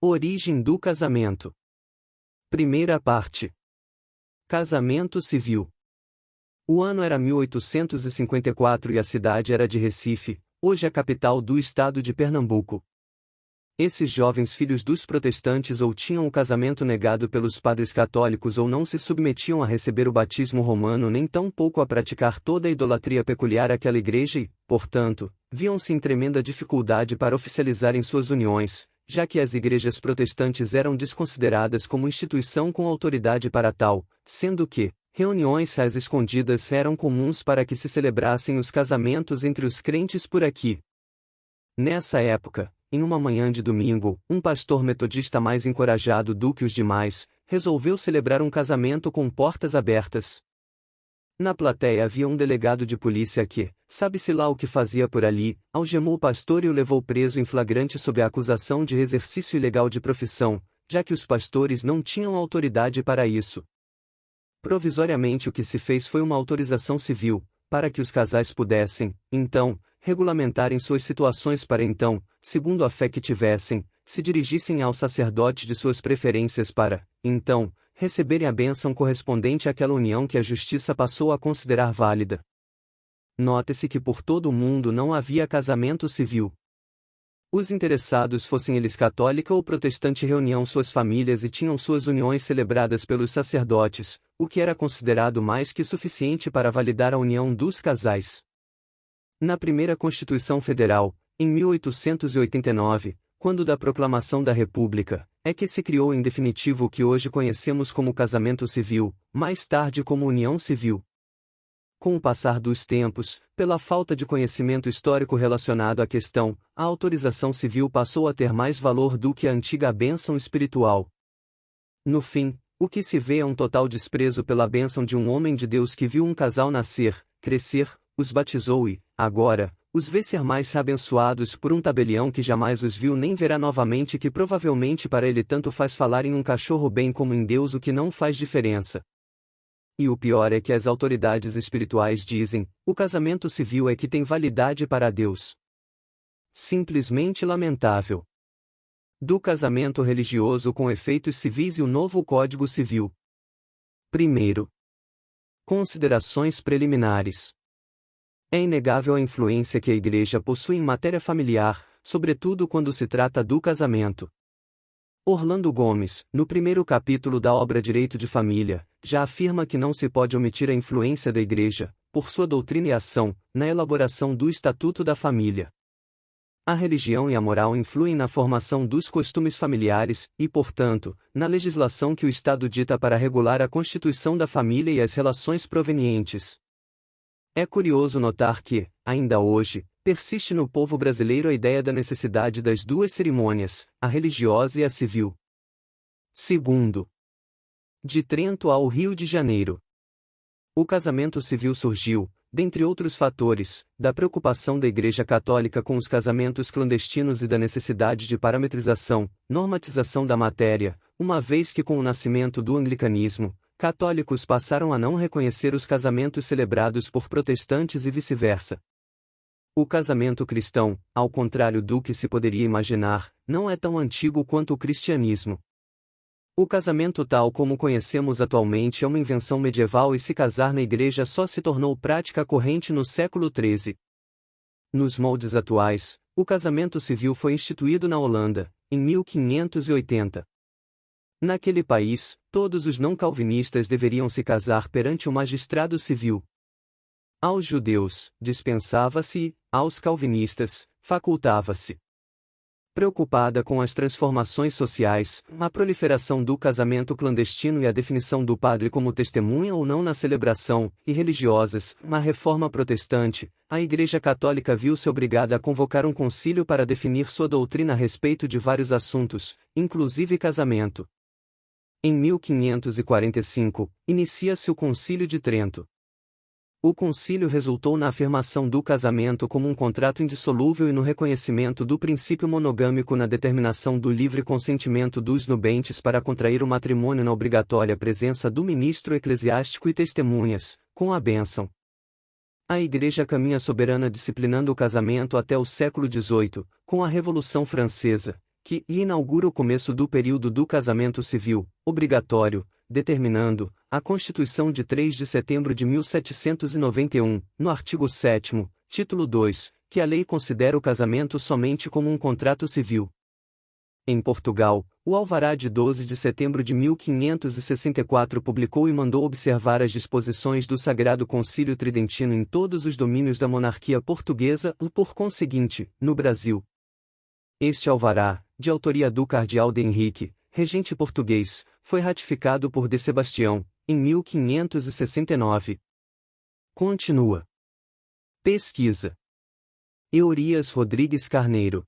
Origem do casamento. Primeira parte. Casamento civil. O ano era 1854 e a cidade era de Recife, hoje a capital do estado de Pernambuco. Esses jovens filhos dos protestantes ou tinham o casamento negado pelos padres católicos ou não se submetiam a receber o batismo romano nem tampouco a praticar toda a idolatria peculiar àquela igreja e, portanto, viam-se em tremenda dificuldade para oficializarem suas uniões, já que as igrejas protestantes eram desconsideradas como instituição com autoridade para tal, sendo que reuniões às escondidas eram comuns para que se celebrassem os casamentos entre os crentes por aqui. Nessa época, em uma manhã de domingo, um pastor metodista mais encorajado do que os demais, resolveu celebrar um casamento com portas abertas. Na plateia havia um delegado de polícia que, sabe-se lá o que fazia por ali, algemou o pastor e o levou preso em flagrante sob a acusação de exercício ilegal de profissão, já que os pastores não tinham autoridade para isso. Provisoriamente o que se fez foi uma autorização civil, para que os casais pudessem, então, regulamentarem suas situações para então, segundo a fé que tivessem, se dirigissem ao sacerdote de suas preferências para, então, receberem a bênção correspondente àquela união que a justiça passou a considerar válida. Note-se que por todo o mundo não havia casamento civil. Os interessados, fossem eles católica ou protestante, reuniam suas famílias e tinham suas uniões celebradas pelos sacerdotes, o que era considerado mais que suficiente para validar a união dos casais. Na primeira Constituição Federal, em 1889, quando da proclamação da República, é que se criou em definitivo o que hoje conhecemos como casamento civil, mais tarde como união civil. Com o passar dos tempos, pela falta de conhecimento histórico relacionado à questão, a autorização civil passou a ter mais valor do que a antiga bênção espiritual. No fim, o que se vê é um total desprezo pela bênção de um homem de Deus que viu um casal nascer, crescer, os batizou e, agora, os vê ser mais abençoados por um tabelião que jamais os viu nem verá novamente, que provavelmente para ele tanto faz falar em um cachorro bem como em Deus, o que não faz diferença. E o pior é que as autoridades espirituais dizem, o casamento civil é que tem validade para Deus. Simplesmente lamentável. Do casamento religioso com efeitos civis e o novo Código Civil. Primeiro. Considerações preliminares. É inegável a influência que a Igreja possui em matéria familiar, sobretudo quando se trata do casamento. Orlando Gomes, no primeiro capítulo da obra Direito de Família, já afirma que não se pode omitir a influência da Igreja, por sua doutrina e ação, na elaboração do Estatuto da Família. A religião e a moral influem na formação dos costumes familiares e, portanto, na legislação que o Estado dita para regular a constituição da família e as relações provenientes. É curioso notar que, ainda hoje, persiste no povo brasileiro a ideia da necessidade das duas cerimônias, a religiosa e a civil. Segundo. De Trento ao Rio de Janeiro. O casamento civil surgiu, dentre outros fatores, da preocupação da Igreja Católica com os casamentos clandestinos e da necessidade de parametrização, normatização da matéria, uma vez que com o nascimento do anglicanismo, católicos passaram a não reconhecer os casamentos celebrados por protestantes e vice-versa. O casamento cristão, ao contrário do que se poderia imaginar, não é tão antigo quanto o cristianismo. O casamento tal como conhecemos atualmente é uma invenção medieval e se casar na igreja só se tornou prática corrente no século XIII. Nos moldes atuais, o casamento civil foi instituído na Holanda, em 1580. Naquele país, todos os não-calvinistas deveriam se casar perante o magistrado civil. Aos judeus, dispensava-se, aos calvinistas, facultava-se. Preocupada com as transformações sociais, a proliferação do casamento clandestino e a definição do padre como testemunha ou não na celebração, e religiosas, a reforma protestante, a Igreja Católica viu-se obrigada a convocar um concílio para definir sua doutrina a respeito de vários assuntos, inclusive casamento. Em 1545, inicia-se o Concílio de Trento. O concílio resultou na afirmação do casamento como um contrato indissolúvel e no reconhecimento do princípio monogâmico, na determinação do livre consentimento dos nubentes para contrair o matrimônio, na obrigatória presença do ministro eclesiástico e testemunhas, com a bênção. A Igreja caminha soberana disciplinando o casamento até o século XVIII, com a Revolução Francesa, que inaugura o começo do período do casamento civil, obrigatório, determinando, a Constituição de 3 de setembro de 1791, no artigo 7º, título 2, que a lei considera o casamento somente como um contrato civil. Em Portugal, o Alvará de 12 de setembro de 1564 publicou e mandou observar as disposições do Sagrado Concílio Tridentino em todos os domínios da monarquia portuguesa e, por conseguinte, no Brasil. Este alvará, de autoria do cardeal de Henrique, regente português, foi ratificado por de Sebastião, em 1569. Continua. Pesquisa. Eurias Rodrigues Carneiro.